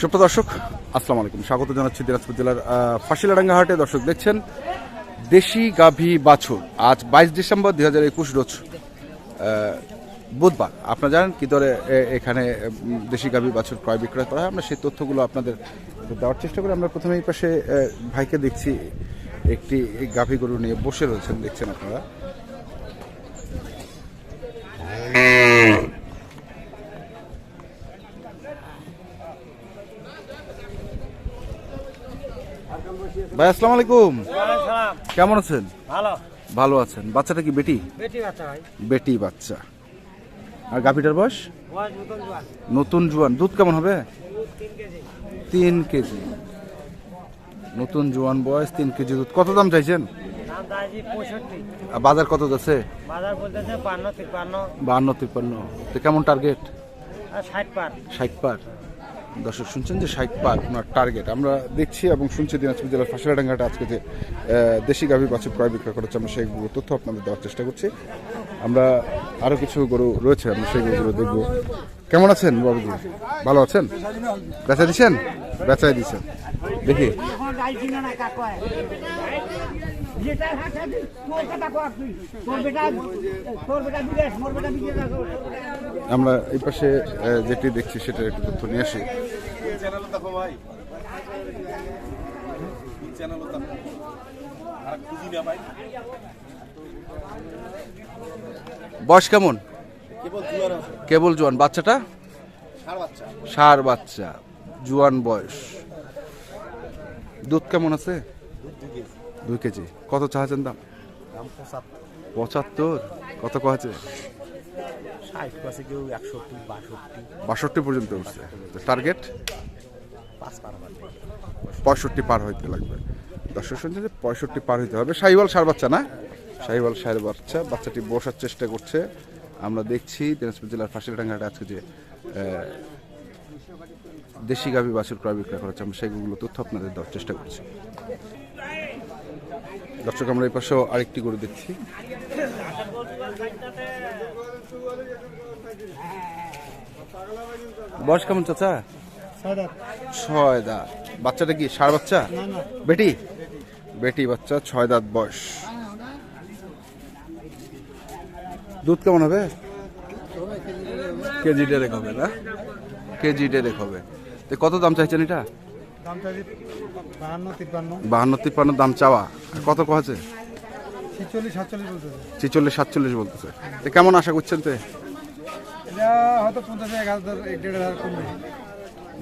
সুপ্রিয় দর্শক, আসসালামু আলাইকুম। স্বাগত জানাচ্ছি দিনাজপুর জেলার ফাঁসিলাডাঙ্গা হাটে। দর্শক দেখছেন দেশি গাভী বাছুর। আজ 22 ডিসেম্বর 2021 রোজ বুধবার। আপনারা জানেন কি দরে এখানে দেশি গাভী বাছুর ক্রয় বিক্রয় করা হয়। আমরা সেই তথ্যগুলো আপনাদের দেওয়ার চেষ্টা করি। আমরা প্রথমে এই পাশে ভাইকে দেখছি, একটি গাভী গরু নিয়ে বসে রয়েছেন, দেখছেন আপনারা। ভাই আসসালামু আলাইকুম, কেমন আছেন? ভালো আছেন। বাচ্চাটা কি বেটি? বেটি বাচ্চা। আর গাভীটার বয়স? নতুন জোয়ান। দুধ কেমন হবে? 3 কেজি। নতুন জোয়ান বয়স, 3 কেজি দুধ। কত দাম চাইছেন? বাজার কত যাচ্ছে? 52-53। তো কেমন টার্গেট? 60 পার। দর্শক শুনছেন যে 60 পার ওনার টার্গেট। আমরা দেখছি এবং শুনছি দিনাজপুর জেলার ফাঁসিলাডাঙ্গাটা আজকে যে দেশি গাভী বাছুর ক্রয় বিক্রয় করেছে, আমরা সেই তথ্য আপনাদের দেওয়ার চেষ্টা করছি। আমরা আরও কিছু গরু রয়েছে, আমরা সেই গরুগুলো দেখবো। কেমন আছেন বাবুজি? ভালো আছেন? বেচা দিচ্ছেন? বেচাই দিচ্ছেন। দেখি আমরা এই পাশে যেটি দেখছি সেটা একটু তথ্য নিয়ে আসি। বয়স কেমন? কেবল জোয়ান। বাচ্চাটা ষাঁড় বাচ্চা, জোয়ান বয়স। দুধ কেমন আছে? 2 কেজি। কত চাচ্ছেন দাম? 75। কত আছে? 62 পর্যন্ত উঠছে। টার্গেট 65 পার হইতে লাগবে। দর্শক শুনছেন যে 65 পার হইতে হবে। শাহিওয়াল ষাঁড় বাচ্চা না? শাহিওয়াল ষাঁড় বাচ্চা। বাচ্চাটি বসার চেষ্টা করছে। আমরা দেখছি দিনাজপুর জেলার ফাঁসিলাডাঙ্গাটা আজকে যে দেশি গাভী বাছুর ক্রয় বিক্রয় করেছে, আমরা সেইগুলো তথ্য আপনাদের দেওয়ার চেষ্টা করছি। দর্শক আমরা এই পাশেও আরেকটি গরু দেখছি। বয়স কেমন চাচা? 6 দাঁত। বাচ্চাটা কি ষাঁড় বাচ্চা? বেটি? বেটি বাচ্চা, 6 দাঁত বয়স। দুধ কেমন হবে? কেজি ডেরেক হবে না? কেজি ডেরেক হবে। তো কত দাম চাইছেন এটা? 52-53 দাম চাওয়া। কত আছে? 46-47 বলতেছে। তো কেমন আশা করছেন? তো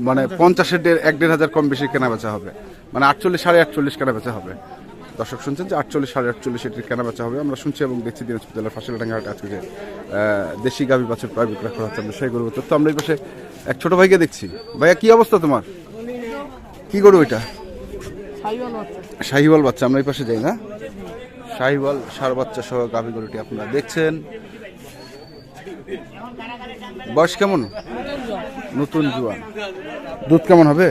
মানে 50-1 1.5 কম বেশি কেনা বেচা হবে, মানে 48-48.5 কেনা বেচা হবে। দর্শক শুনছেন যে 48-48 এটির কেনা বেচা হবে। আমরা শুনছি এবং দেখছি দিনাজপুর জেলার ফাঁসিলাডাঙ্গা হাটে আজকে যে দেশি গাভী বাছুর প্রায় বিক্রয় করা হচ্ছে, আমরা সেই গরু তো আমরা এই পাশে এক ছোট ভাইকে দেখছি। ভাইয়া কি অবস্থা তোমার? কি গরু এটা? শাহিওয়াল বাচ্চা। আমরা এই পাশে যাই না? শাহিওয়াল ষাঁড় বাচ্চা সহ গাভী গরুটি আপনারা দেখছেন। বয়স কেমন? নতুন জোয়ান। দুধ কেমন হবে?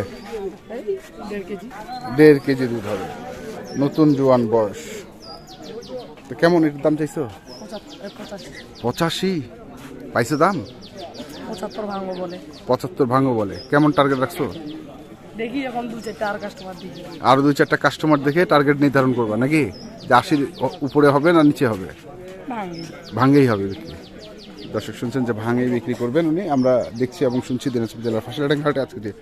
1.5 কেজি দুধ হবে। নতুন জোয়ান বয়স। তো কেমন এটার দাম চাইছো? 85 পাইছো দাম? 75 ভাঙবো বলে। কেমন টার্গেট রাখছো? দেখি এখন 2-4টা আর কাস্টমার দেখি। আর 2-4টা কাস্টমার দেখে টার্গেট নির্ধারণ করবা নাকি? যে 80 উপরে হবে না নিচে হবে? ভাঙেই হবে বিক্রি। দর্শক শুনছেন যে ভাঙেই বিক্রি করবেন উনি। আমরা দেখছি এবং শুনছি দিনাজপুর জেলার ফাঁসিলাডাঙ্গা হাটে আজকে যে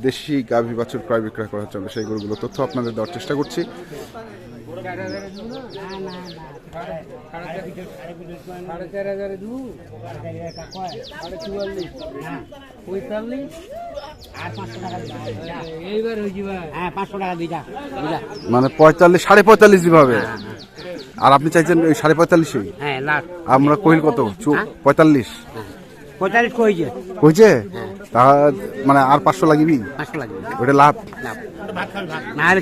দেশি গাভী বাছুর ক্রয় বিক্রয় করা হচ্ছে, আমরা সেই গরুগুলো তথ্য আপনাদের দেওয়ার চেষ্টা করছি। মানে 45-45.5 দিবে। আর আপনি চাইছেন ওই 45.5? আমরা কইল কত? 45 কইছে। তা মানে আর 500 লাগবে। ওটা লাভ না।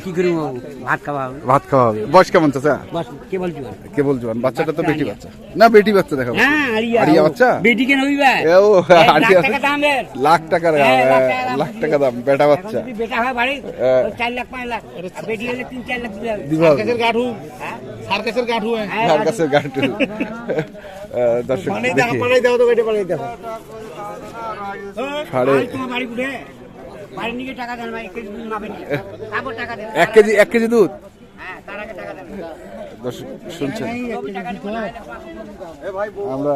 কি করব? ভাত খাওয়া হবে। বয়স কেমন চাচা? কেবল জোয়ান। বাচ্চাটা তো বেটি বাচ্চা না? বেটি বাচ্চা দেখাবো। আরিয়া বাচ্চা। বেটি কেন হইবা? লাখ টাকা দাম। বেটা বাচ্চা। বেটা হয় বাড়ি 4 লাখ 5 লাখ। বেটি হলে 3-4 লাখ দিবা। সার্কাসের গাঠু। সার্কাসের গাঠু। দর্শক দেখি। বাড়ির নিকে টাকা দেন ভাই, 1 কেজি দুধ মাপেন, তারপর টাকা দেন। 1 কেজি দুধ হ্যাঁ, তার আগে টাকা দেন। দর্শক শুনছেন আমরা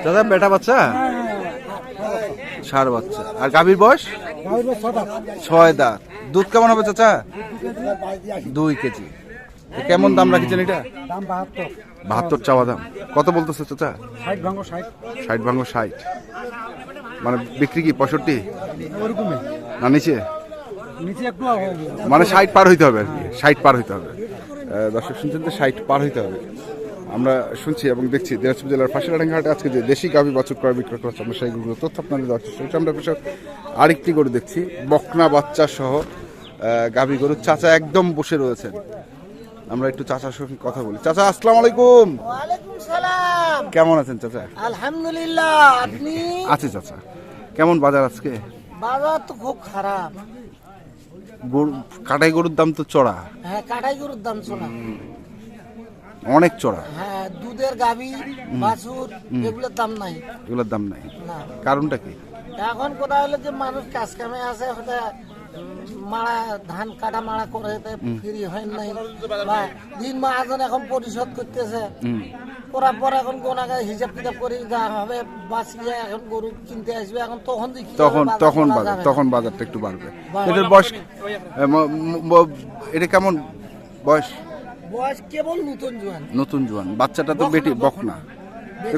দাদা বেটা বাচ্চা ষাঁড় বাচ্চা আর গাভীর বয়স 6 দাঁত দুধ কেমন হবে চাচা 2 কেজি তো কেমন দাম রাখছেন এটা 72 চাওয়া দাম কত বলতেছে চাচা 60 ভাঙো 60 মানে বিক্রি কি 65 না নিচে মানে 60 পার হইতে হবে আর কি 60 পার হইতে হবে দর্শক শুনছেন তো 60 পার হইতে হবে আমরা শুনছি এবং দেখছি দিনাজপুর জেলার ফাঁসিলাডাঙ্গা হাটে আজকে যে দেশি গাভী বাছুর ক্রয় বিক্রয় করছে আমরা সেইগুলো তথ্য আপনাদের দেওয়ার চেষ্টা করছি আমরা কৃষক আরেকটি গরু দেখছি বকনা বাচ্চা সহ গাভী গরু চাচা একদম বসে রয়েছেন আমরা একটু চাচার সঙ্গে কথা বলি চাচা আসসালামু আলাইকুম ওয়ালাইকুম সালাম। কেমন আছেন চাচা আলহামদুলিল্লাহ। আপনি? আছে চাচা কেমন বাজার আজকে বাজার তো খুব খারাপ। গরু কাটাই গরুর দাম তো চড়া হ্যাঁ, কাটাই গরুর দাম শোনা। অনেক চড়া হ্যাঁ, দুধের গাভী বাছুর এগুলোর দাম নাই। এগুলোর দাম নাই না, কারণটা কি এখন কোথায় হলো যে মানুষ কাজ কামে আছে, হয়তো মাড়া ধান কাটা মাড়া করে ফ্রি হয় নাই, বা দিন মহাজন এখন পরিশোধ করতেছে, করার পর এখন কোন আগে হিসাব কিতাব করে যা হবে বাঁচিয়ে এখন গরু কিনতে আসবে, এখন তখন দেখি তখন বাজারটা একটু বাড়বে এদের বয়স এটা কেমন বয়স বয়স কেবল নতুন জোয়ান বাচ্চাটা তো বেটি বকনা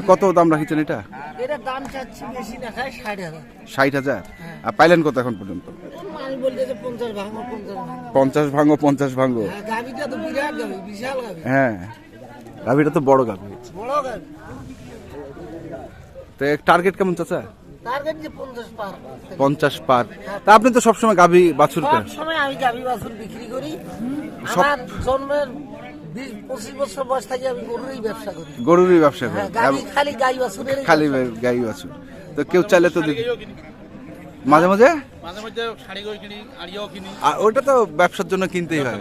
কত দাম রাখিছেন এটা এটা দাম চাচ্ছি বেশি না, খায় 60,000। 60,000 আর পাইলেন কত এখন পর্যন্ত আমি বলতেছে 50 ভাঙো 50 ভাঙো হ্যাঁ, গাভীটা তো বিরাট গাভী, বিশাল গাভী। হ্যাঁ গাভীটা তো বড় গাভী বড় গাভী। তো টার্গেট কেমন চাচা টার্গেট যে 50 পার। 50 পার তা আপনি তো সবসময় গাভী বাছুর সব কেন সময় আমি গাভী বাছুর বিক্রি করি। আমার জন্মের 20-25 বছর বয়স থেকে আমি গরুরই ব্যবসা করি। গরুরই ব্যবসা হ্যাঁ, করেন খালি গাই বাছুরের। খালি গাই বাছুর তো কেউ চাইলে তো মাঝে মাঝে শাড়ি গই কিনি আড়িয়াও কিনি আর ওটা তো ব্যবসার জন্য কিনতে হয়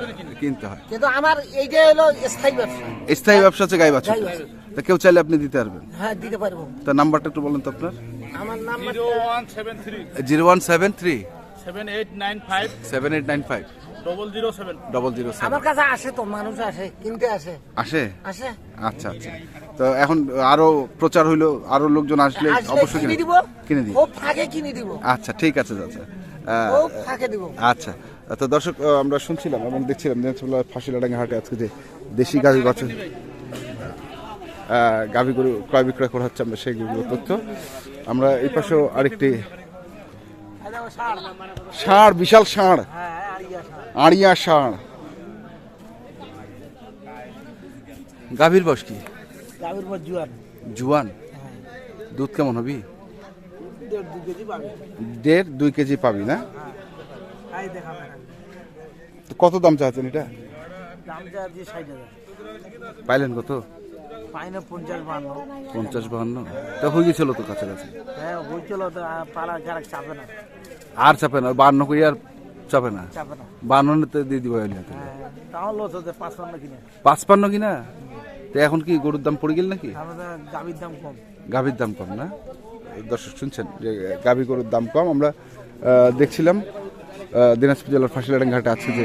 কিন্তু আমার এইটা হলো স্থায়ী ব্যবসা। স্থায়ী ব্যবসা হচ্ছে গাই বাছুর গাই বাছুর। তা কেউ চাইলে আপনি দিতে পারবেন হ্যাঁ, দিতে পারবো। তা নাম্বারটা একটু বলেন তো আপনার আমার নাম্বার 0173 0173 7895 7895 007 007 আমার কাছে আসে তো, মানুষ আসে, কিনতে আসে। আসে আসে আচ্ছা আচ্ছা তো এখন আরো প্রচার হইলো আরো লোকজন আসলে অবশ্যই কিনে দিব। কিনে দিব ও ফাঁকে কিনে দিব। আচ্ছা ঠিক আছে চাচা ও ফাঁকে দিব। আচ্ছা তো দর্শক আমরা শুনছিলাম এবং দেখছিলাম ফাঁসিলাডাঙ্গা হাটে আজকে যে দেশি গাভী বাছুর গাভী গরু ক্রয় বিক্রয় করা হচ্ছে আমরা সেইগুলো তথ্য আমরা এই পাশেও আরেকটি ষাঁড় বিশাল ষাঁড় আড়িয়া ষাঁড় গাভীর বয়স কি গাভীর পর জুয়ান। জুয়ান দুধ কেমন হবি 1.5-2 কেজি পাবে। 1.5-2 কেজি পাবি না তাই দেখা না। তো কত দাম চাচ্ছেন এটা দাম যা দিয়ে 60,000। পাইলেন কত পাইনা 50-52। 50-52 তা হয়ে গেছিল তো কাছাকাছি হ্যাঁ, হইছিল তো, পালা যারা চাপে না। আর চাপে না 52 কই আর চাপে না চাপে না। 52 দিয়ে দিব হইলে হ্যাঁ, তাও লস হচ্ছে 55 কিনে। 55 কিনা তো এখন কি গরুর দাম পড়ে গেল নাকি আমাদের গাভীর দাম কম। গাভীর দাম কম না দর্শক শুনছেন যে গাভী গরুর দাম কম আমরা দেখছিলাম দিনাজপুর জেলার ফাঁসিলাডাঙ্গা ঘাটে আজকে যে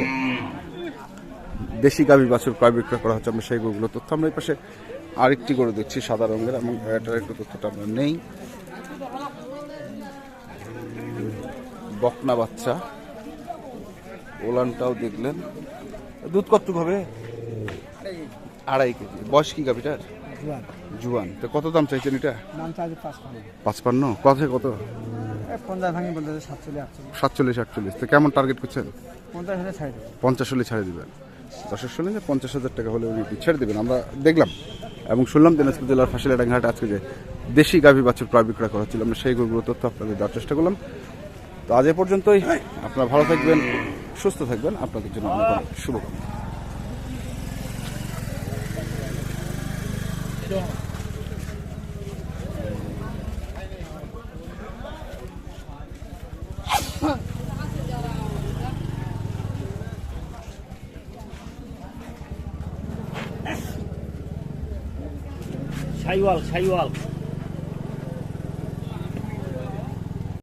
দেশি গাভী বাছুর ক্রয় বিক্রয় করা হচ্ছে আমরা সেই গরুগুলো তথ্য আমরা এই পাশে আরেকটি গরু দেখছি সাদা রঙের এবং এটার একটু তথ্যটা আমরা নেই বকনা বাচ্চা ওলানটাও দেখলেন দুধ কতটুকু হবে 2.5 কেজি বয়স কি গাভীটার জুয়ান তো কত দাম চাইছেন এটা দাম চাইছে 55 কত কত 50 ভাঙি বলতে 47-48 তো কেমন টার্গেট করছেন 50 হলে ছাড়ে। 50 হলে ছাড়ে দিবেন দর্শক শুনলেন যে 50,000 টাকা হলে উনি ছেড়ে দেবেন আমরা দেখলাম এবং শুনলাম দিনাজপুর জেলার ফাঁসিলাডাঙ্গা হাটে আজকে যে দেশি গাভী বাছুর ক্রয় বিক্রয় করা হচ্ছিল আমরা সেই গরুগুলো তথ্য আপনাদের দেওয়ার চেষ্টা করলাম তো আজ এ পর্যন্তই আপনারা ভালো থাকবেন সুস্থ থাকবেন আপনাদের জন্য অনেক অনেক শুভকামনা সাইওয়াল